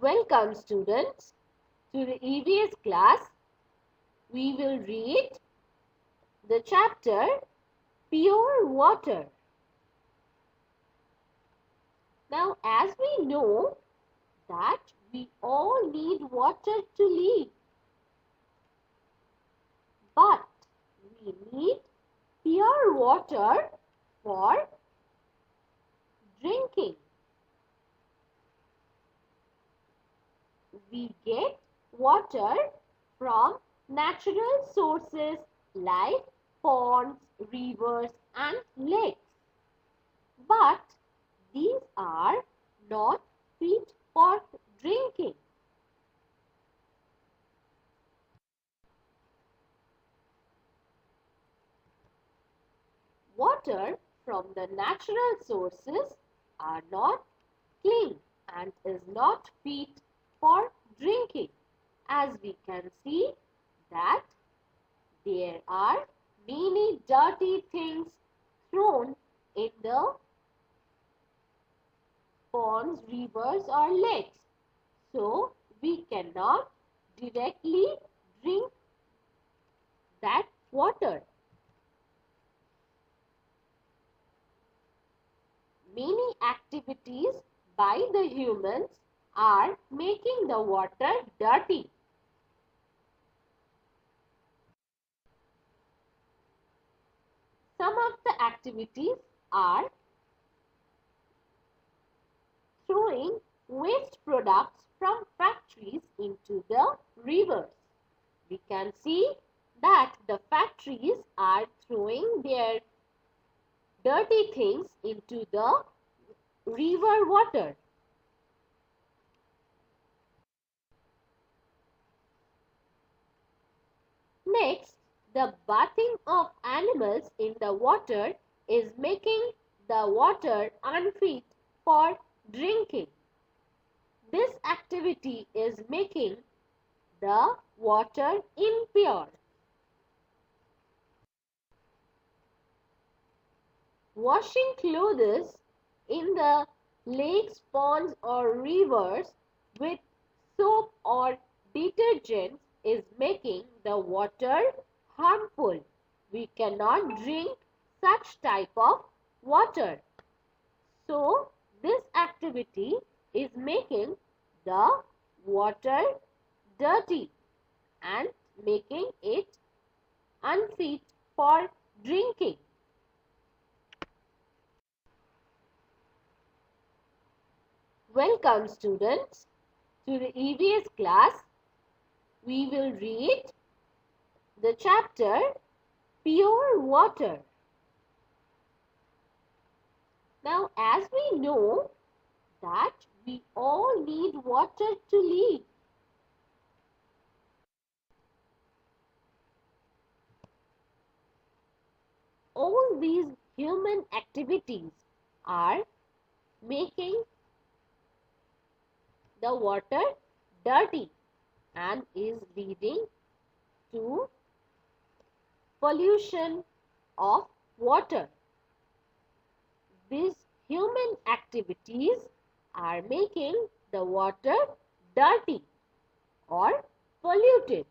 Welcome students to the EVS class. We will read the chapter Pure Water. Now as we know that we all need water to live, but we need pure water for drinking. We get water from natural sources like ponds, rivers and lakes. But these are not fit for drinking. Water from the natural sources are not clean and is not fit for drinking. As we can see that there are many dirty things thrown in the ponds, rivers or lakes. So we cannot directly drink that water. Many activities by the humans are making the water dirty. Some of the activities are throwing waste products from factories into the rivers. We can see that the factories are throwing their dirty things into the river water. Next, the bathing of animals in the water is making the water unfit for drinking. This activity is making the water impure. Washing clothes in the lakes, ponds or rivers with soap or detergents is making the water harmful. We cannot drink such type of water. So, this activity is making the water dirty and making it unfit for drinking. Welcome students to the EVS class. We will read the chapter Pure Water. Now as we know that we all need water to live. All these human activities are making the water dirty and is leading to pollution of water. These human activities are making the water dirty or polluted.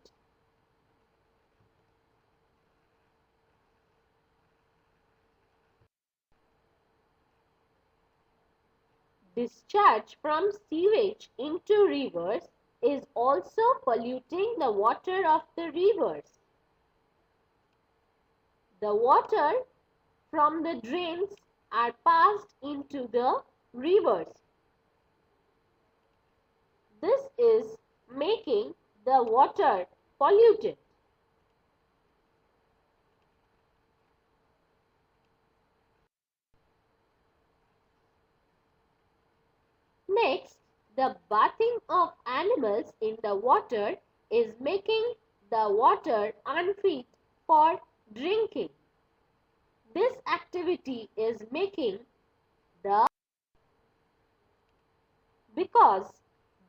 Discharge from sewage into rivers is also polluting the water of the rivers. The water from the drains are passed into the rivers. This is making the water polluted. Next, the bathing of animals in the water is making the water unfit for drinking. This activity is making the because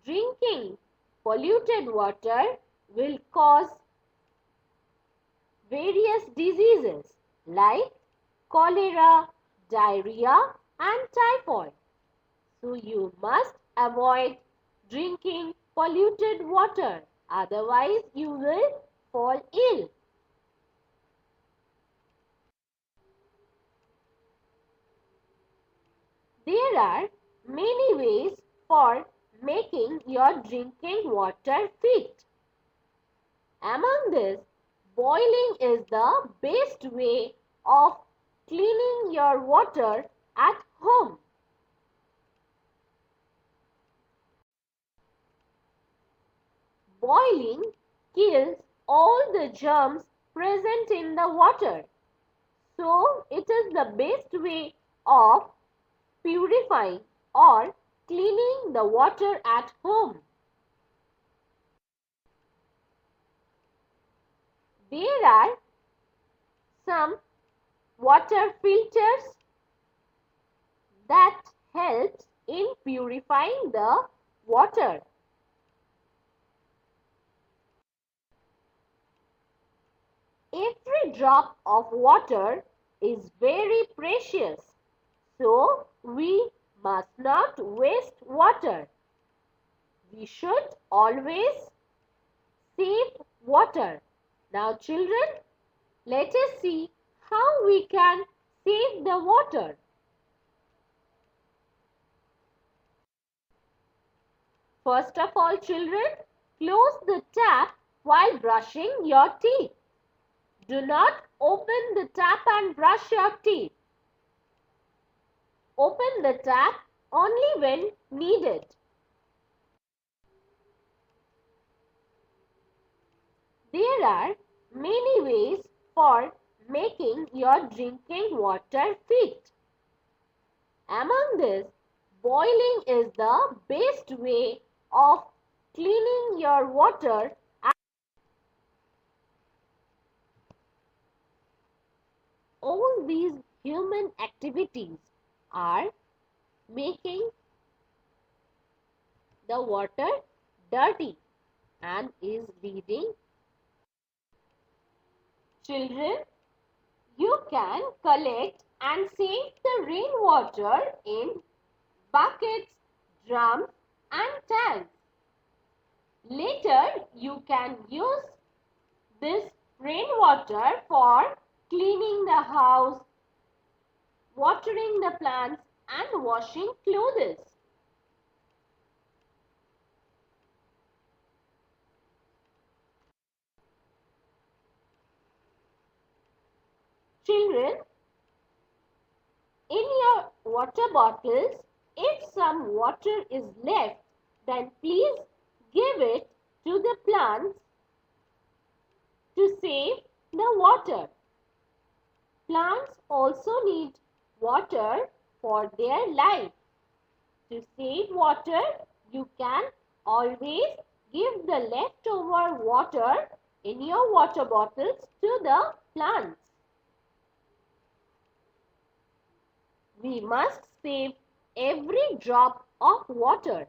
drinking polluted water will cause various diseases like cholera, diarrhea and typhoid. So you must avoid drinking polluted water. Otherwise, you will fall ill. There are many ways for making your drinking water fit. Among this, boiling is the best way of cleaning your water at home. Boiling kills all the germs present in the water. So, it is the best way of purifying or cleaning the water at home. There are some water filters that helps in purifying the water. Every drop of water is very precious, so we must not waste water. We should always save water. Now children, let us see how we can save the water. First of all children, close the tap while brushing your teeth. Do not open the tap and brush your teeth. Open the tap only when needed. There are many ways for making your drinking water fit. Among this, boiling is the best way of cleaning your water. All these human activities are making the water dirty and is leading. Children, you can collect and save the rainwater in buckets, drums and tanks. Later, you can use this rainwater for cleaning the house, watering the plants and washing clothes. Children, in your water bottles, if some water is left, then please give it to the plants to save the water. Plants also need water for their life. To save water, you can always give the leftover water in your water bottles to the plants. We must save every drop of water.